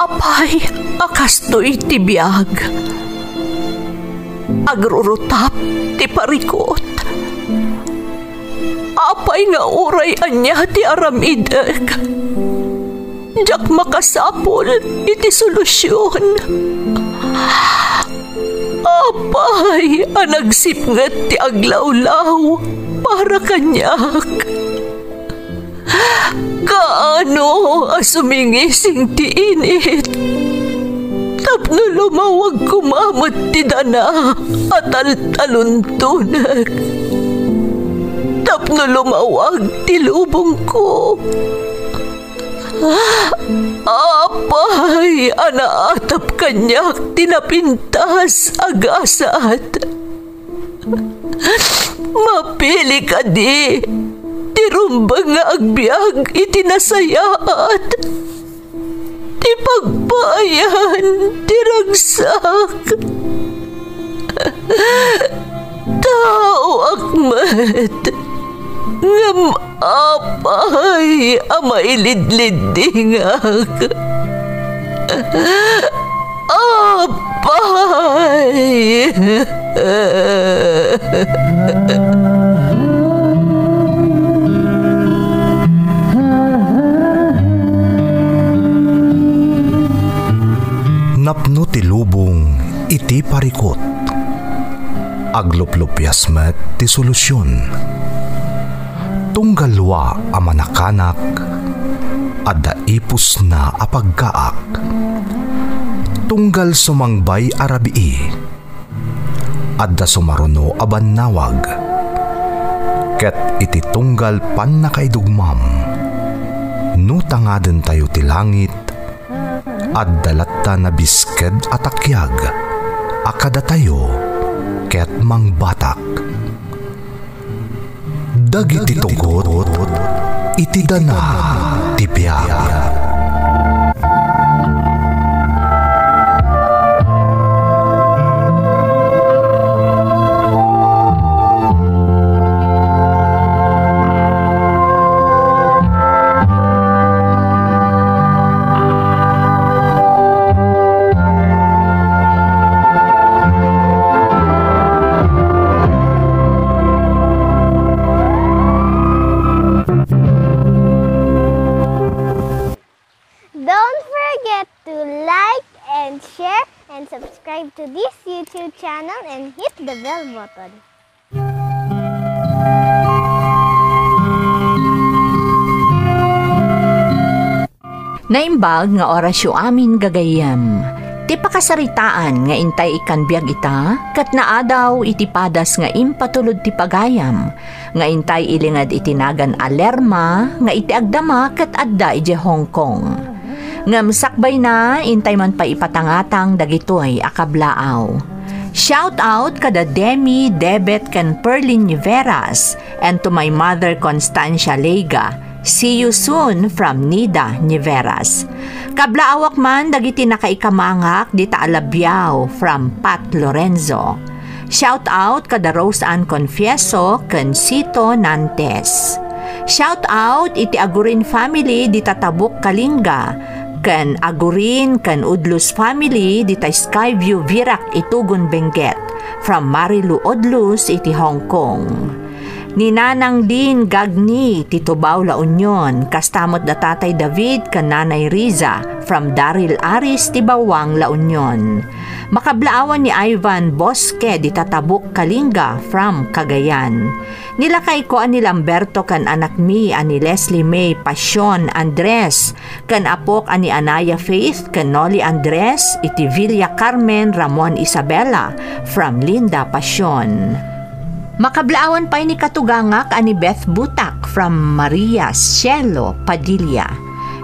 Apay, akastoy ti biyag. Agrurutap ti parikot. Apay nga uray anya ti aramideg. Jak makasapol iti solusyon. Apay, anagsipnget ti aglawlaw para kanyak. Kaano asumingising ti init. Tapno lumawag kumamot ti dana at taluntunag. Tapno lumawag ti lubong ko. Apay, anaatap kanyak tinapintas agasat. Mapili ka di. Tirumbang nga agbyag itinasayaat. Ti pagbayan, tiragsak. Tao akmat. Ngam apay, amailidlidingak. Apay. Napno ti lubong iti parikot. Agluplupyas met ti solusyon. Tunggalwa a manakanak, adda ipus na apagkaak. Tunggal sumangbay arabii, adda sumaruno abannawag. Ket iti tunggal pan nakaidugmam, nutangaden tayo ti langit, addalatta na bisked atakyag, akada tayo, ket mangbatak. Dagiti tugot, iti dana ti biyag. Subscribe to this YouTube channel and hit the bell button. Naimbag nga orasyo amin gagayam. Ti pakasaritaan nga intay ikan biag ita, kat naadaw iti padas nga impatulod ti pagayam, nga intay ilingad itinagan alerma, nga iti agdama kat adda iti Hong Kong. Ngam sakbay na, intay man pa ipatangatang dagitoy akablaaw. Shout out kada Demi, Debet, kan Perlin Niveras, and to my mother Constancia Lega. See you soon from Nida Niveras. Kablaawak man, dagiti nakaikamangak, dita Alabyaw from Pat Lorenzo. Shout out kada Rose Ann Confieso, kan Sito Nantes. Shout out iti Agurin family, dita Tabuk Kalinga, kan Agurin, kan Udlus family, dita Skyview Virac Itugon Benguet, from Marilu Odlus iti Hong Kong. Ninanang din Gagni ti Tubao La Union, kastamot da Tatay David kan Nanay Riza, from Daryl Aris ti Bawang La Union. Makablaawan ni Ivan Bosque di Tatabuk Kalinga, from Cagayan. Nilakay ko ani Lamberto kan anak mi ani Leslie May Passion Andres, kan apok ani Anaya Faith kan Noli Andres iti Villa Carmen Ramon Isabela, from Linda Passion. Makablaawan pa ni katugangak ani Beth Butak, from Maria Cielo Padilla.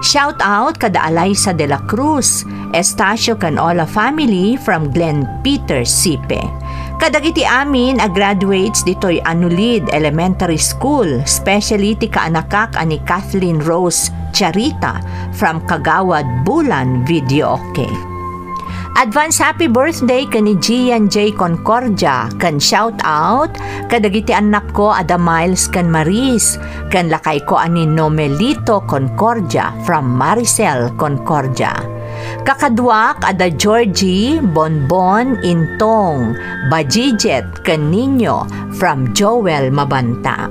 Shout out kada Alaysa de la Cruz, Estacio Canola family, from Glen Peter Sipe. Kadagiti amin a graduates ditoy Anulid Elementary School, especially ti kaanakak ani Kathleen Rose Charita, from Kagawad Bulan Videoke. Advance happy birthday kani Gian J. Concordia, kan shout out kadagiti anak ko Ada Miles kan Maris, kan lakay ko ani Nomelito Concordia, from Maricel Concordia. Kakadwak ada Georgie, Bonbon, Intong, Bajijet, Kaninyo from Joel Mabanta.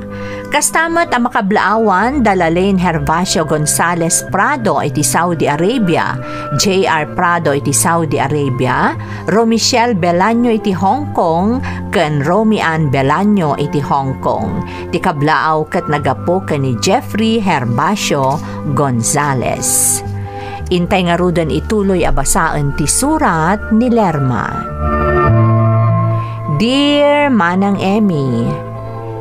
Kastamat ang makablaawan Dalalain Herbacio Gonzales Prado iti Saudi Arabia, J.R. Prado iti Saudi Arabia, Romichelle Belanyo iti Hong Kong, ken Romian Belanyo iti Hong Kong. Ti kablaaw ket nagapo ken ni Jeffrey Herbacio Gonzales. Intay nga rudan ituloy abasaan ti surat ni Lerma. Dear Manang Emmy,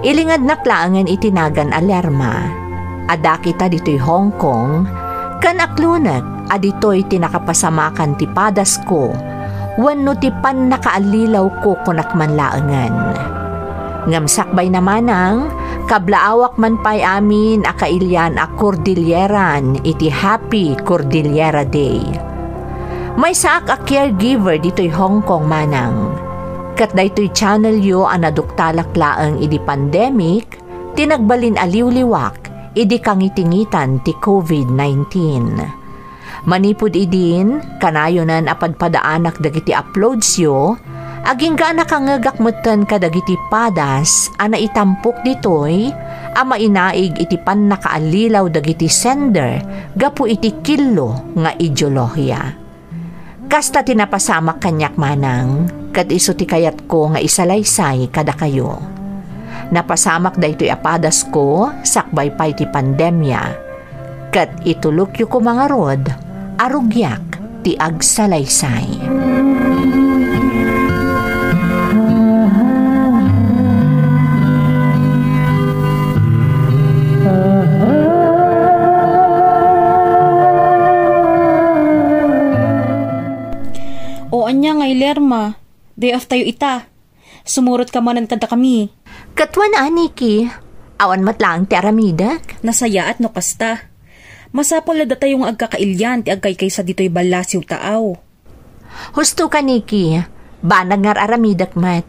ilingad na klaangan itinagan a Lerma. Ada kita dito'y Hong Kong, kan aklunag adito'y tinakapasamakan ti padas ko, wenno ti pan nakaalilaw ko kunakman laangan. Ngamsakbay naman ang kablaawak man pa'y amin akailyan a Cordilleran iti Happy Cordillera Day. May saak a caregiver dito'y Hong Kong manang. Kat daytoy channel yo ang naduktalak laang idi pandemic, tinagbalin aliw-liwak, idi kangitingitan ti COVID-19. Manipod idin, kanayonan apadpadaanak dagiti uploads yo, aging ga nakangagakmutan kadagiti padas, ana itampok ditoy, ama inaig iti pan nakaalilaw dagiti sender, gapu iti kilo nga ideolohiya. Kasta tinapasamak kanyak manang, kat iso ti kayat ko nga isalaysay kada kayo. Napasamak daytoy apadas ko, sakbay pay ti pandemya. Kat itulok yu ko mga rod, arugyak ti agsalaysay. O anya nga Lerma, day of tayo ita. Sumurot ka manan kada kami. Katwan aniki, awan matlang ti aramidak. Nasaya at no kasta. Masapol na data yung agkakailyan ti agkay sa dito'y balasiw taaw. Husto ka Niki, banag ngar aramidak mat.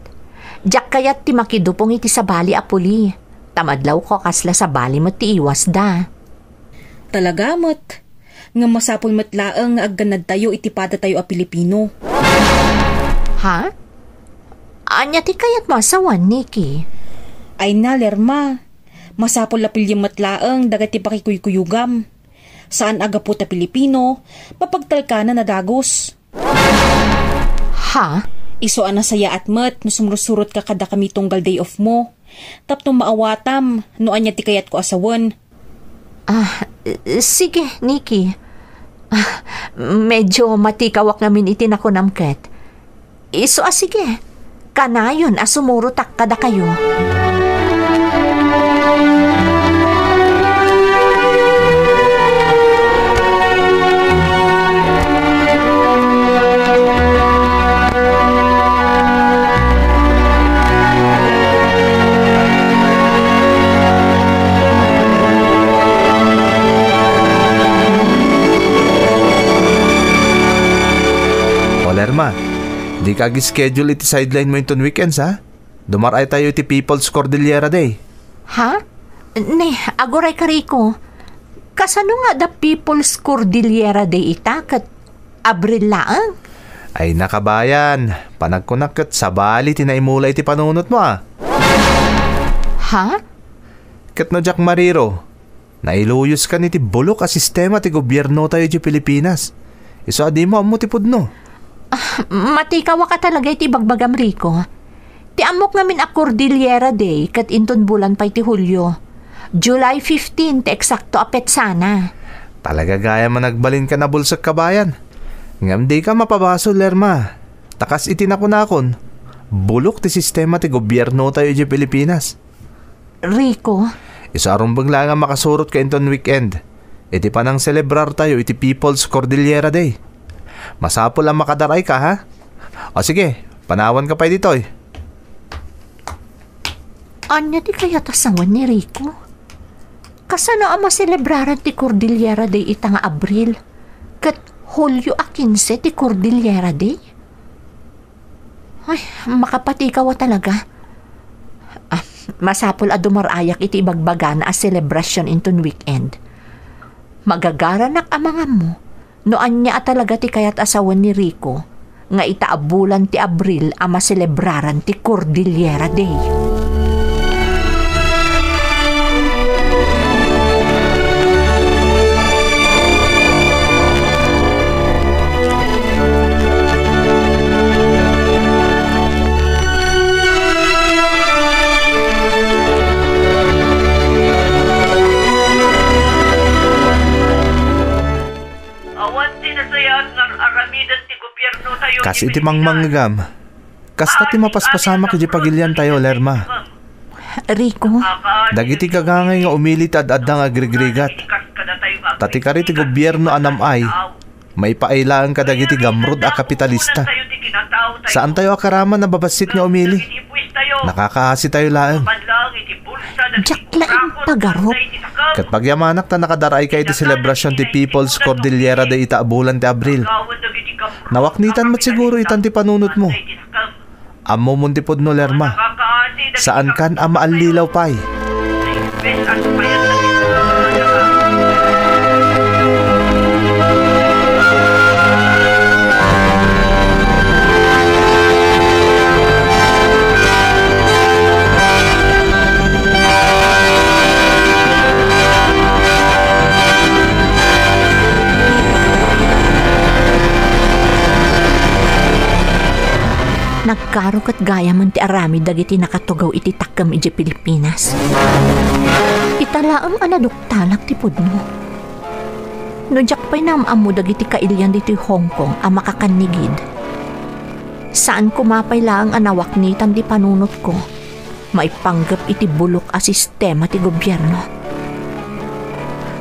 Diyak kayat ti makidupong iti sa bali apuli. Tamadlaw ko kasla sa bali mo ti iwas da. Talaga mat. Nga masapol matlaang nga agganad tayo itipada tayo a Pilipino. Ha? Anya ti kayat masawan, Niki? Ay na, Lerma. Masapol na pilyang matlaang dagati pakikuykuyugam. Saan aga po ta Pilipino, mapagtalkana na dagos. Ha? Iso ana saya at mat no sumrusurot ka kada kami tunggal day off mo. Tapno maawatam no anya ti kayat ko asawan. Sige, Niki. Medyo matikawak namin itinakunamket. Iso sige. Kanayon asumurutak kada kayo. Lerma, di ka schedule iti sideline mo itong weekends ha? Dumaray tayo iti People's Cordillera Day. Ha? Ne, agoray kariko. Kasano nga da People's Cordillera Day itakat? Abril laang? Ay nakabayan, panagkunakot sa bali tinaimula iti panunot mo ah. Ha? Kat no Jack Mariro, nailuyos ka niti bulok a sistema ti gobyerno tayo di Pilipinas. Iso adi mo amutipod no. Matikawa ka talaga iti bagbagam Rico. Ti amok namin a Cordillera Day kat inton bulan pa iti Hulyo. July 15 ti eksakto apet sana. Talaga gaya man nagbalin ka na bulsak kabayan. Ngam di ka mapabaso Lerma. Takas itinakon-akon. Bulok ti sistema ti gobyerno tayo di Pilipinas. Rico? Isarumbang lang nga makasurot ka inton weekend. Iti pa nang celebrar tayo iti People's Cordillera Day. Masapol ang makadaray ka ha? O sige, panawan ka pa dito eh. Anya di kaya tasangan ni Rico? Kasano ang maselebraran ti Cordillera Day ita nga Abril? Kat Hulyo a 15 ti Cordillera Day? Ay, makapatikaw talaga. Masapol a dumarayak iti ibagbaga na a celebration inton weekend. Magagaranak ang mga mo Noan niya talaga ti kayat asawan ni Rico, nga itaabulan ti Abril ama selebraran ti Cordillera Day. Kas iti mangmanggam. Kas ti mapaspasama kiti pagilyan tayo, Lerma. Rico, Dagiti kagangay nga umilit at nga agrigrigat. Tati ka ti gobyerno anamay, may paailaan ka dagiti gamrod a kapitalista. Saan tayo akaraman na babasit nga umili? Nakakahasi tayo laang. Jaklain pagarop. Kat pagyamanak ta nakadaray kay ti selebrasyon ti People's Cordillera Day itaabulan ti Abril. Nawaknitan mo't siguro itan ti panunot mo. Amo muntipod no, Lerma. Saan kan ama alilaw pay? Nagkaro kat gaya man ti arami dagiti nakatugaw iti takkam iti Pilipinas. Italaang anaduktalak ti pudno. No jakpay naamamo dagiti kailyan diti Hong Kong a makakanigid. Saan kumapay lang anawaknitan di panunot ko, maipanggap iti bulok a sistema ti gobyerno.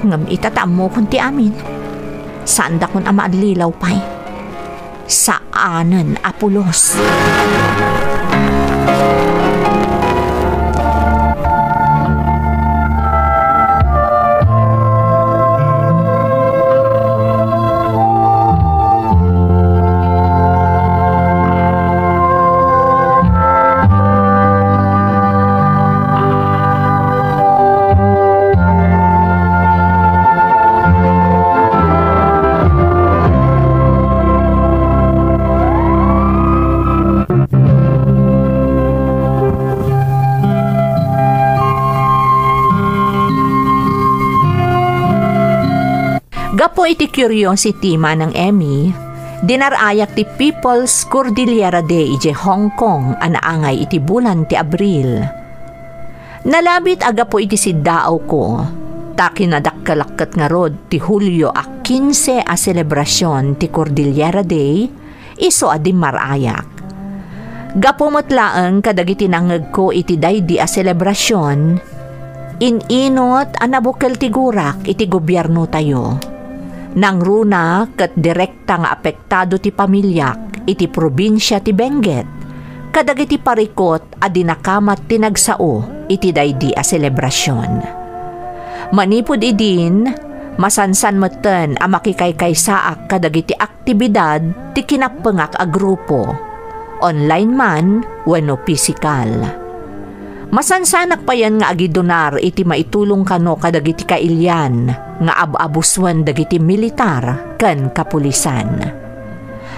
Ngam itatamo kun ti amin. Saan da kun ama adlilaw pay? Saanan apulos. Gapo iti curiosity man ng Emmy, dinarayak ti People's Cordillera Day iti Hong Kong anaangay iti bulan ti Abril. Nalabit aga po iti siddaaw ko, ta kinadakkalakkat nga rod ti Hulyo a 15 a selebrasyon ti Cordillera Day, iso adi marayak. Gapo matlaang kadagiti nangeg ko iti daydi a selebrasyon, inot anabukal ti gurak iti gobyerno tayo. Nang runa kat direkta nga apektado ti pamilyak iti probinsya ti Benguet, kadagiti parikot a dinakamat tinagsao iti daydi a selebrasyon. Manipod idin, masansan meten a makikaykaysaak kadagiti aktibidad ti kinapengak a grupo, online man wenno pisikal. Masansanak pa yan nga agidonar iti maitulong kano kadagiti kailyan nga ababuswan dagiti militar ken kapulisan.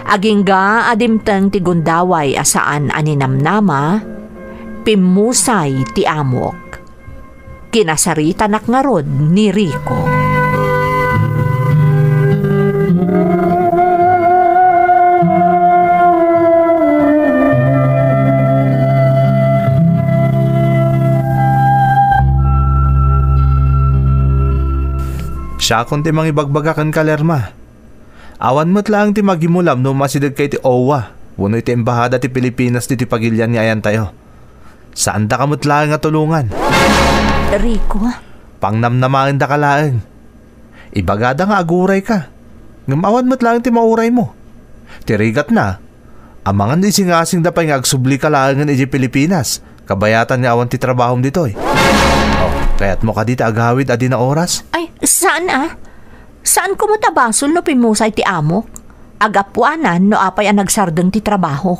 Agingga adimteng ti gundaway asaan aninamnama, pimusay ti amok. Kinasarita nak nga rod ni Rico. Siya kung ti mangibagbagakan ka, Lerma. Awan mo't lang ti magimulam no masidag kay ti OWA. Wano iti embahada ti Pilipinas ti pagilyan ni ayan tayo. Saan da kamot lang nga tulungan? Rico? Pangnamnamain da ka lang. Ibagada nga aguray ka. Ngamawan mo't lang ti mauray mo. Tirigat na. Amangan di singasing da pa nga agsubli ka lang iti Pilipinas. Kabayatan nga awan ti trabahom ditoy. Kaya't mo ka dito agawid adi na oras? Ay, saan Saan ko matabasol no pimusay ti amok? Agapuanan no apay ang nagsardeng ti trabaho.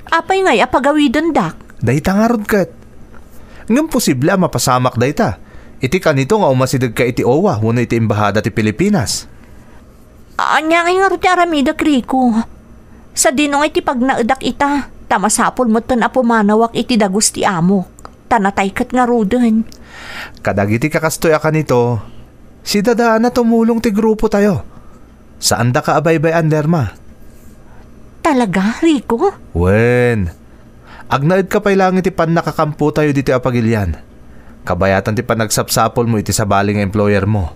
Apay ngay apagawidon dak. Dayta nga rod kat. Ngam posible mapasamak dayta. Iti kanito nga umasidag ka iti OWA wano iti embahada ti Pilipinas. Anya nga nga ti aramida, Rico. Sa dinong iti pag naadak ita, tamasapol mo tan apo manawak iti dagos ti amok. Tanatay kat nga roden. Kadagiti kakastoy ka nito, si dadaan na tumulong ti grupo tayo. Saan da ka abay-bay Anderma? Talaga, Rico? Wen, agnaid ka pa'y langit ti pan nakakampo tayo dito apagilyan. Kabayatan ti pan nagsapsapol mo iti sabaling employer mo.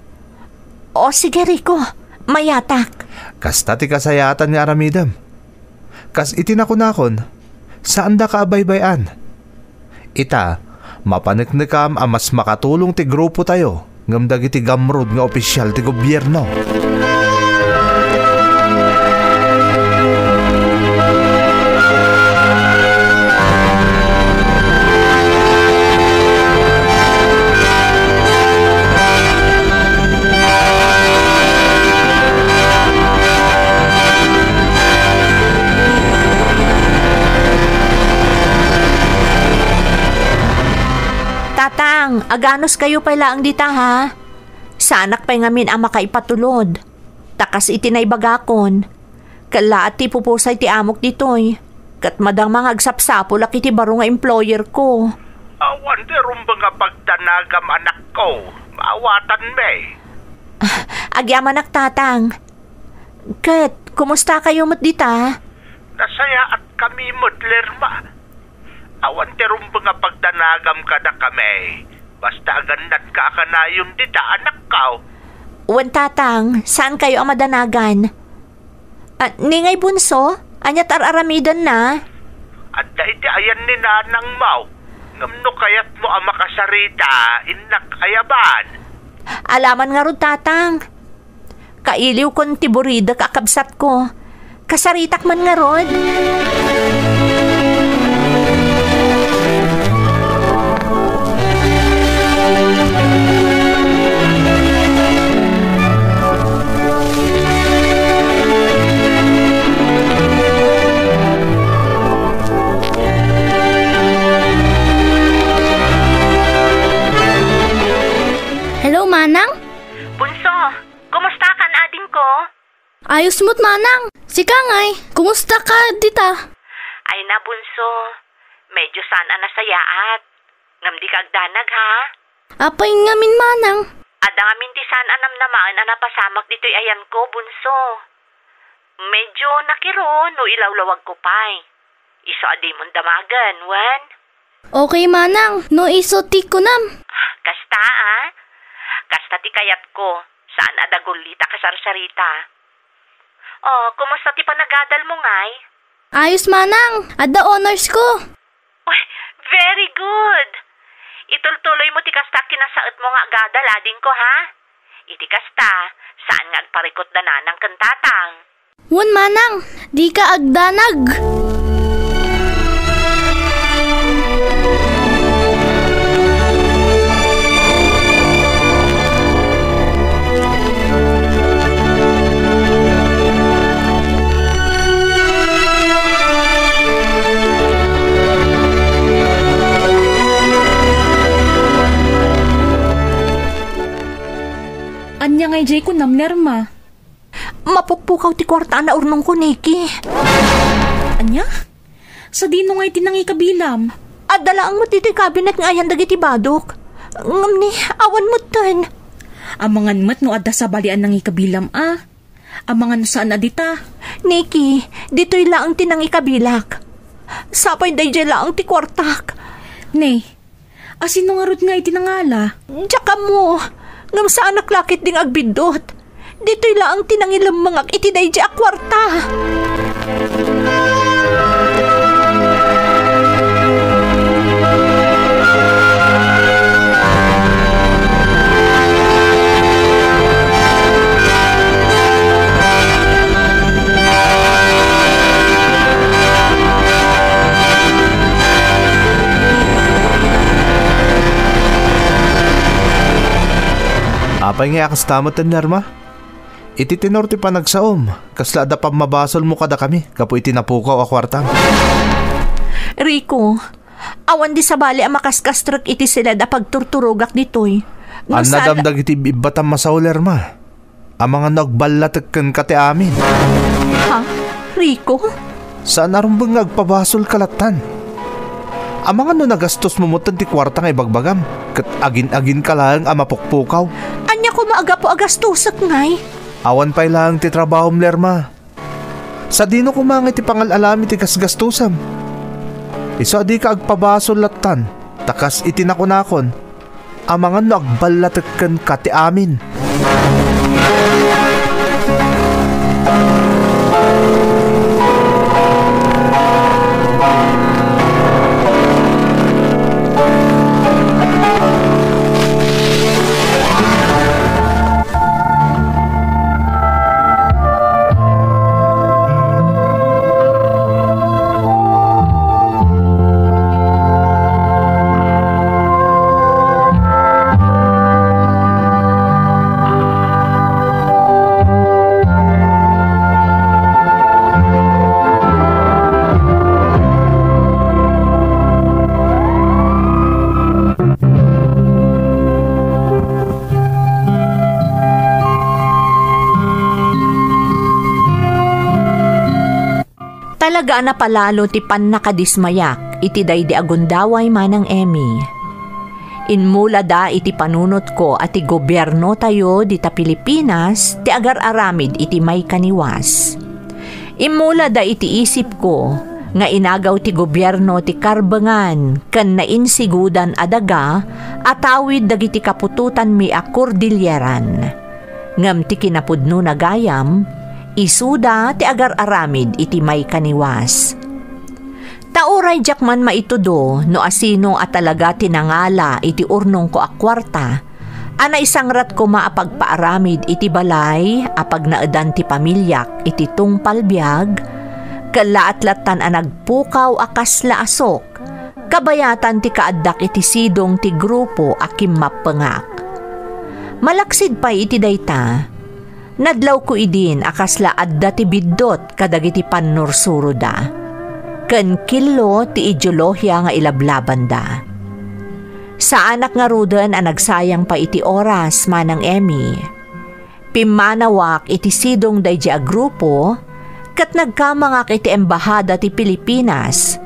O sige, Rico. Mayatak. Kasta ti kasayatan nga aramidam. Kas itinakunakon, saan da ka abay-bayan? Ita, mapaniknikam ang mas makatulong ti grupo tayo ngam dagiti gamrod nga opisyal ti gobyerno. Tatang, aganos kayo pa'y laang dita ha? Sanak pa'y ngamin ang makaipatulod. Takas itinaybagakon. Kala at ti pupusay ti amok ditoy. Kat madang mga agsapsapo laki ti baro nga employer ko. Awan di rumba nga pagdanagam anak ko. Maawatan me. Agyaman ak tatang. Kat, kumusta kayo mo't dita? Nasaya at kami modlerma. Awan ti rumba nga pagdanagam ka na kami. Basta aganat ka akanayon dita anak ka. Wan tatang, saan kayo ang madanagan? Ningay bunso, anyat araramidan na. At iti ayan ni nanang mau. Ngamno kayat mo ang makasarita, inak ayaban. Alaman nga ron tatang. Kailiw kon tiburida kakabsat ko. Kasaritak man nga ron. Hello, Manang? Bunso, kumusta kan ading ko? Ayos mo't, Manang. Si Kangay, kumusta ka dita? Ay na bunso, medyo sana nasayaat. Ngam di kagdanag ha? Apay ngamin, Manang. Ada ngamin ti saan anam namaan napasamak dito'y ayan ko, bunso. Medyo nakiro no ilawlawag ko pa'y. Iso adi mong damagan, wan? Okay, Manang. No isotik ko nam. Kasta Kasta ti kayat ko, saan adagulita kasarsarita. Oh, kumusta ti panagadal mo ngay? Ayos, Manang. Ada honors ko. Uy, very good. Itultuloy mo ti kasta kinasaot mo nga agadal ading ko ha? Iti kasta, saan nga agparikot da nanang kantatang? Wan, Manang. Di ka agdanag. Anya ngay jay ko namner ma. Mapukpukaw ti kwarta na urnong ko, Nikki. Anya? Sa dino ngay tinangi kabilam. Adalaang mo dito kabinet nga ayan dagiti badok. Ngam ni, awan mo tan. Amangan mat no adda sa balian nang ikabilam Amangan saan adita? Nikki, dito'y laang tinang ikabilak. Sapay day jay laang ti kwartak. Ne, asino nga rod nga itinangala? Tsaka mo, ngam sa anak lakit ding agbindot. Dito'y laang tinangilam mga iti day jay a kwarta. Apay nga akas tamot ang narma. Iti tinorti pa nagsaom. Kasla da pa mabasol mo kada kami. Kapo iti napukaw a kwartang. Rico, awan di sa bali ang makaskastrak iti sila da pagturturugak dito'y. Ang nadamdag iti ibatam masauler ma. ang mga nagbalatagkan ka ti amin. Ha? Rico? Saan arumbang agpabasol kalatan? Ang mga no nagastos mo mutan ti kwarta nga ibagbagam, kat agin-agin ka lang ang mapukpukaw. Anya ko maaga po agastusak ngay. Awan pa'y lang ti trabaho Lerma. Sa dino kumangit ti pangalalami ti kasgastusam. Iso di ka agpabasol latan, takas itinakunakon. Ang mga no agbalatagkan ka ti amin. Talaga na palalo ti pan nakadismayak, iti daydi agundaway manang Emmy. Inmula da iti panunot ko at ti gobyerno tayo di ta Pilipinas, ti agar-aramid iti may kaniwas. Inmula da iti isip ko, nga inagaw ti gobyerno ti karbengan, kan nainsigudan adaga, atawid dagiti kapututan mi a Cordilleran. Ngam ti kinapudno na gayam, isuda ti agar-aramid iti may kaniwas. Tauray jakman maitudo no asino at talaga tinangala iti urnong ko akwarta, ana isangrat ko maapagpaaramid iti balay apag naadan ti pamilyak iti tungpalbiag, kalaat-latan a nagpukaw akas laasok, kabayatan ti kaaddak iti sidong ti grupo akim mapengak. Malaksid pa iti dayta, nadlaw ko idin akasla adda ti biddot kadagiti panursuruda. Ken kilo ti ideolohiya nga ilablaban da. Sa anak nga ruden a nagsayang pa iti oras manang Emmy. Pimanawak iti sidong daydi a grupo ket nagkamangak iti embahada ti Pilipinas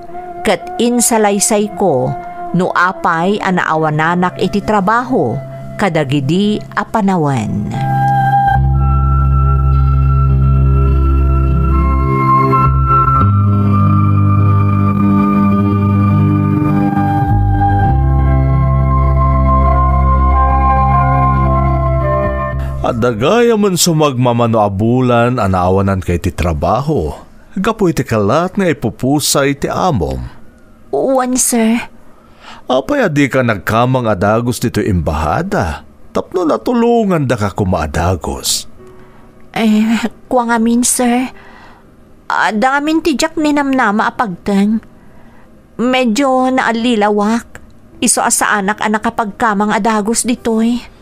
ket insalaysay ko no apay a naawananak iti trabaho kadagidi a panawen. Adagaya man sumagmamano abulan anaawanan kay ti trabaho. Gapoy ti kalat nga ipupusay ti amom. Uwan, sir. Apay adi ka nagkamang adagos dito imbahada. Tapno natulungan da ka kumaadagos. Kuwang amin, sir. Damin ti jak ninamnama apagteng. Medyo naalilawak. Iso asa anak kapagkamang adagos ditoy.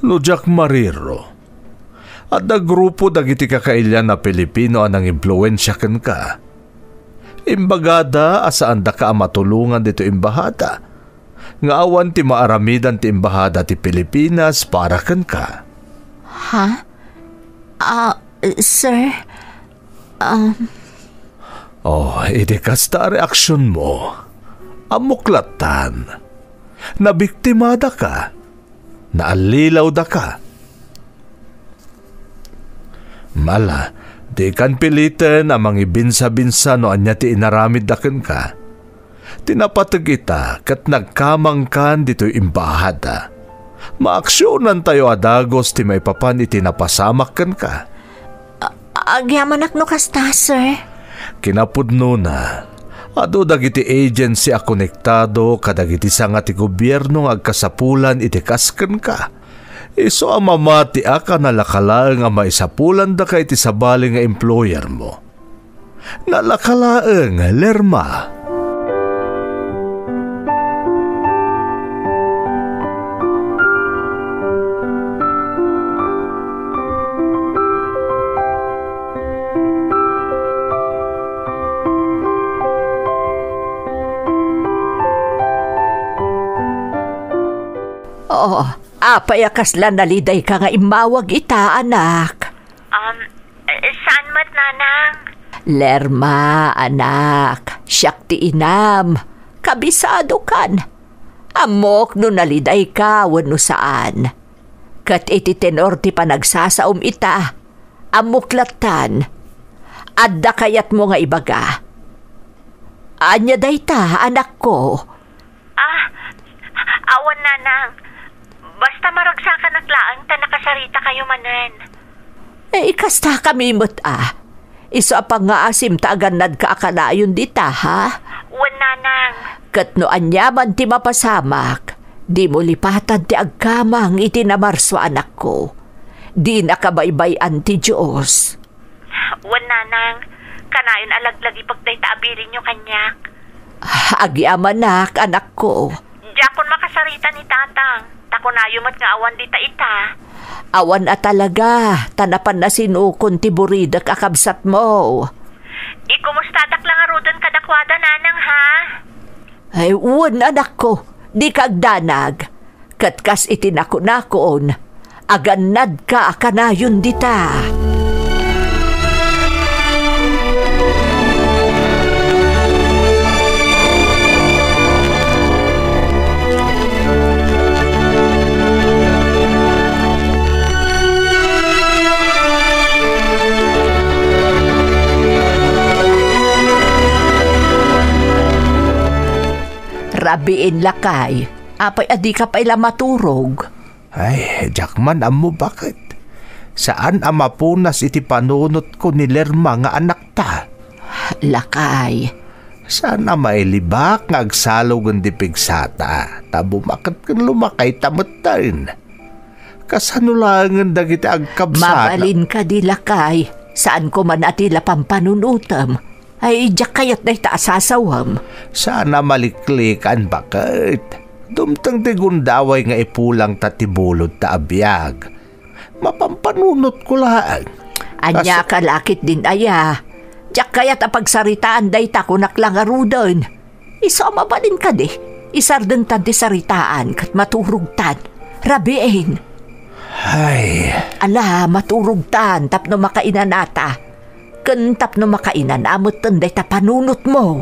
No Jack Mariro. At da grupo dagiti kakailyan na Pilipino anang impluensya ken ka. Imbagada asaan da ka matulungan dito imbahada. Nga awan ti maaramidan ti imbahada ti Pilipinas para ken ka. Ha? Sir? Iti kasta reaksyon mo. Amuklatan. Nabiktimada ka, naalilaw da ka. Mala, di kan pilitin amang ibinsa-binsa no anya ti inaramid daken ka. Tinapatag ita kat nagkamang kan dito imbahada. Maaksyonan tayo adagos ti may papan iti napasamak kan ka. Agyamanak no kasta, sir? Kinapudno na. Ado dagiti agency a konektado kadagiti sanga ti gobyerno nga agkasapulan iti kasken ka. Iso ang mamati ka nalakalaeng nga maisapulan da ka iti sabali nga employer mo. Nalakalaeng, Lerma. apay akasla naliday ka nga imawag ita, anak. Saan mat, nanang? Lerma, anak, siyak ti inam, kabisado kan. Amok no naliday ka, wano saan. Kat iti tenor ti panagsasaom ita, amuklatan. Adda kayat mo nga ibaga. Anya dayta, anak ko. Awan, nanang. Basta maragsakan naglaang ta nakasarita kayo manan. Ikasta kami mo't Isa pa nga asim taganad ka akalayon dita, ha? Wan, nanang. Kat no anyaman ti mapasamak, di mo lipatan ti agkamang itinamarso anak ko. Di nakabaybayan ti Diyos. Wan, nanang. Kanayon alaglagi pagday taabirin nyo kanyak. Agyamanak, anak ko. Diyakon makasarita ni tatang. Takunayo mat nga awan dita ita. Awan at talaga, tanapan na sinukon ti buridak akabsat mo. Ikumustadak lang arudan kadakwada, nanang, ha? Ay, uwan anak ko, di kagdanag. Katkas itinako-nakoon, aganad ka akanayon dita. Rabiin lakay, apay adi ka pa ila maturog. Ay, Jackman, amo bakit? Saan ang mapunas iti panunot ko ni Lerma nga anak ta? Lakay. Saan ang mailibak nga agsalog ang dipigsata? Tabumakat kan lumakay tamutain. Kasanulangan dagiti agkabsana. Mabalin ka di lakay, saan ko man atila pampanunutam. Ay, diyak kayat na itaasasawam. Sana maliklikan bakit? Dumtang tigundaway nga ipulang tatibulod ta abiyag. Mapampanunot ko lang. Anya kalakit din aya. Diyak kayat apagsaritaan day takunak lang arudon. Isa mabalin ka di. Isardeng tan ti saritaan kat maturugtan. Rabiin. Ay. Ala, maturugtan tapno makainan ata. Kentap no makainan amot tenday ta panunot mo.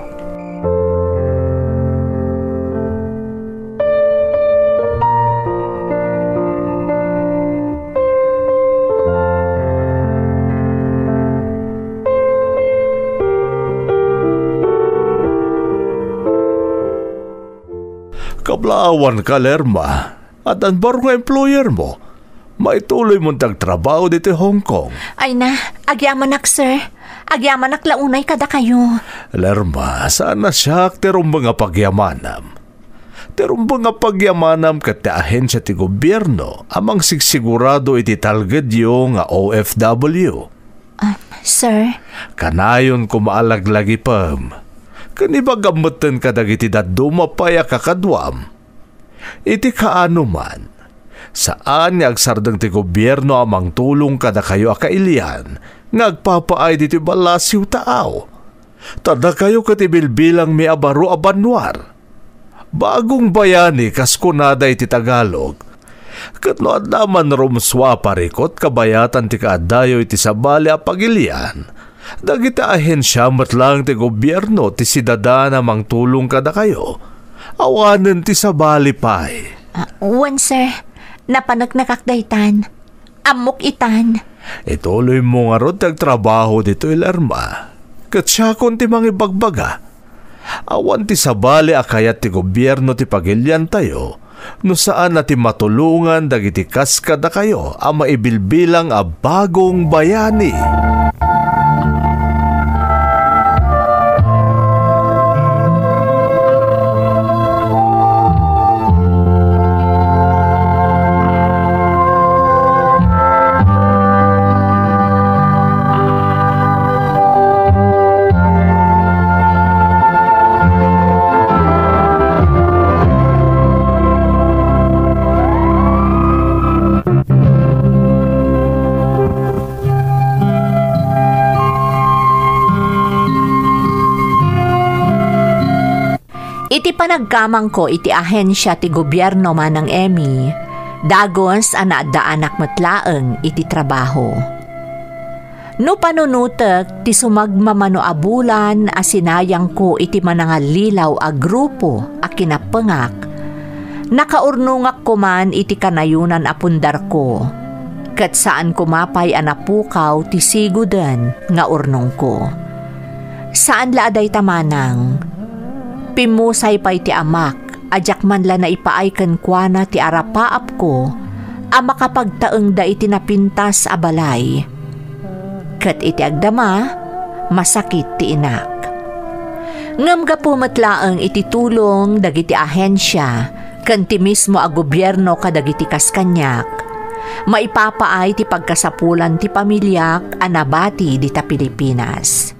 Kablawan ka, Lerma. At ang baro nga employer mo, maituloy mong tagtrabaho dito Hong Kong. Ay na, agyamanak sir. Agyamanak launay kada kayo. Lerma, sana siya terong mga pagyamanam. Terong mga pagyamanam kat ahensya ti gobyerno amang sigsigurado iti talgadyo nga OFW. Sir? Kanayon kumalaglagi pam. Kanibagamutan ka dagiti dadumapaya kakadwam. Iti kaano man. Saan nga agsardang ti gobyerno amang tulong kada kayo akailian, ngagpapaay diti balasiw taaw. Tada kayo katibilbilang mi abaro abanwar. Bagong bayani kaskunada iti Tagalog. Katno at naman rumswa parikot kabayatan ti kaadayo iti sabali a pagilian. Dagita ahensya matlang ti gobyerno ti sidada namang tulong kada kayo. Awanen ti sabali pay. Uwan sir. Napanagnakakdaytan. Amok itan. Ituloy mo nga ron tagtrabaho dito Lerma. Kat siya kung ti mga ibagbaga. Awan ti sabali akayat ti gobyerno ti pagilyan tayo. No saan na ti matulungan dagiti kaskada kayo ang maibilbilang a bagong bayani. Iti panagkamang ko iti ahensya ti gobyerno manang Emmy, Dagos anada anak matlaeng iti trabaho. No panunutek ti sumagmamano abulan asinayang ko iti manangalilaw a grupo a kinapengak. Nakaurnungak ko man iti kanayunan a pundar ko. Kat saan kumapay anapukaw ti sigudan nga urnong ko. Saan laaday tamanang? Pimusay pa'y ti amak, ajak man la na ipaaykan kwa na ti arapaap ko, a makapagtaeng da iti napintas a balay. Kat iti agdama, masakit ti inak. Ngam ga pumatlaeng iti tulong dagiti ahensya, kan ti mismo a gobyerno kadagiti kaskanyak, maipapaay ti pagkasapulan ti pamilyak a nabati di ta Pilipinas.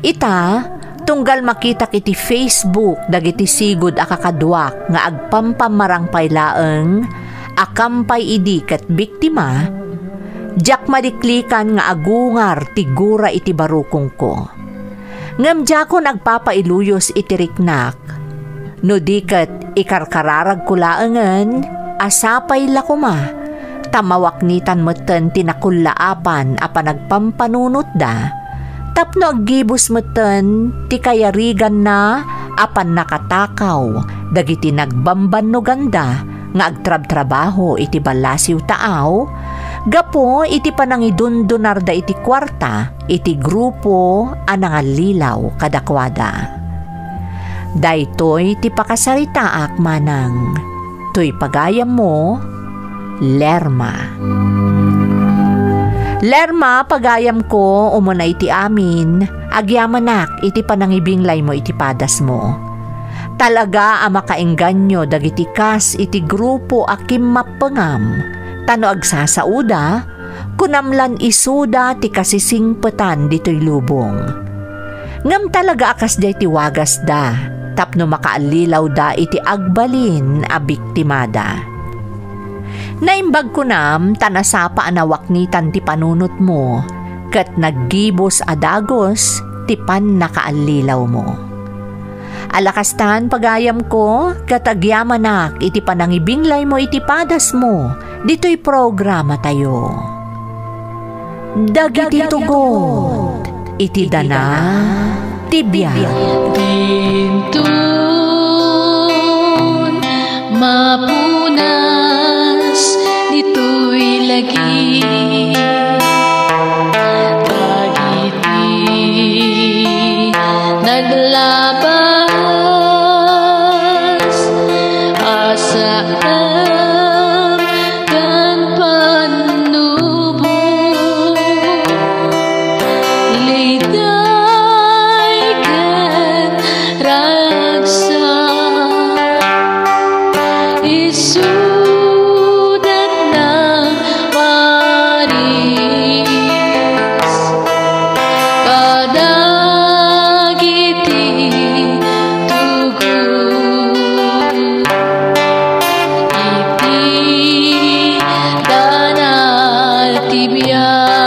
Ita, tunggal makitak iti Facebook dagiti sigud a kakadwak nga agpampamarang paylaeng akampay idi ket biktima, jak madiklikan nga agungar ti gura iti barukong ko. Ngem jakon agpapailuyos iti riknak, no di ket ikarkararag kulaengen, asapay lakuma, tamawaknitan meten tinakullaapan a panagpampanunot da, tapno aggibus meten ti kayarigan na apan nakatakaw dagiti nagbamban no ganda nga agtrab-trabaho iti balasiw taaw, gapo iti panangidundunar da iti kwarta iti grupo a nangalilaw kadakwada. Daytoy ti pakasaritaak manang, toy pagayam mo, Lerma. Lerma, pagayam ko, umunay iti amin, agyamanak iti panangibinglay mo iti padas mo. Talaga ang makaengganyo dagiti kas iti grupo akim mapengam, tano agsasauda, kunamlan isuda ti kasisingpetan dito'y lubong. Ngam talaga akas day ti wagas da, tapno makaalilaw da iti agbalin a biktimada. Naimbag ko nam, tanasapa anawaknitan ti panunot mo, kat naggibos adagos, ti pan nakaalilaw mo. Alakastan pagayam ko, kat agyamanak iti panangibinglay mo iti padas mo, dito'y programa tayo. Dagiti tugot, iti dana, tibiyag. Dintun, mapunas, dito'y lagi. Dagiti, naglabas, asaan, kan panubong, liday kan ragsak, isudat ng paris, kadagiti tugon, iti danal tibiyag.